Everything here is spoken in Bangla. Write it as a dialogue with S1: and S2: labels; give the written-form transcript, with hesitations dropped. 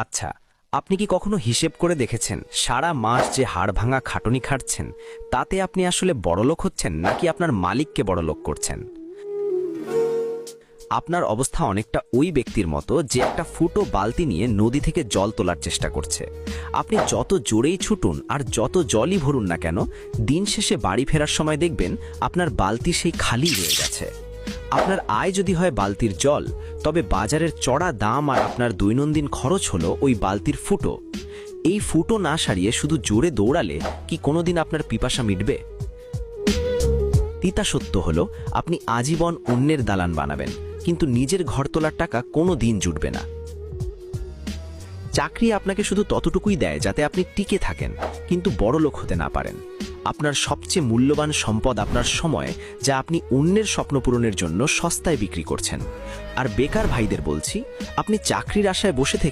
S1: আচ্ছা, আপনি কি কখনো হিসেব করে দেখেছেন সারা মাস যে হাড়ভাঙা খাটুনি খাটছেন তাতে আপনি আসলে বড়লোক হচ্ছেন নাকি আপনার মালিককে বড়লোক করছেন? আপনার অবস্থা অনেকটা ওই ব্যক্তির মতো যে একটা ফুটো বালতি নিয়ে নদী থেকে জল তোলার চেষ্টা করছে। আপনি যত জোরেই ছুটুন আর যত জলই ভরুন না কেন, দিন শেষে বাড়ি ফেরার সময় দেখবেন আপনার বালতি সেই খালি রয়ে গেছে। আপনার আয় যদি হয় বালতির জল, তবে বাজারের চড়া দাম আর আপনার দৈনন্দিন খরচ হলো ওই বালতির ফুটো। এই ফুটো না সারিয়ে শুধু জোরে দৌড়ালে কি কোনোদিন আপনার পিপাসা মিটবে? তিতা সত্য হলো, আপনি আজীবন অন্যের দালান বানাবেন, কিন্তু নিজের ঘর তোলার টাকা কোনো দিন জুটবে না। চাকরি আপনাকে শুধু ততটুকুই দেয় যাতে আপনি টিকে থাকেন, কিন্তু বড়লোক হতে না পারেন। আপনার সবচেয়ে মূল্যবান সম্পদ আপনার সময়, যা আপনি অন্যের স্বপ্ন পূরণের জন্য সস্তায় বিক্রি করছেন। আর বেকার ভাইদের বলছি, আপনি চাকরির আশায় বসে থেকে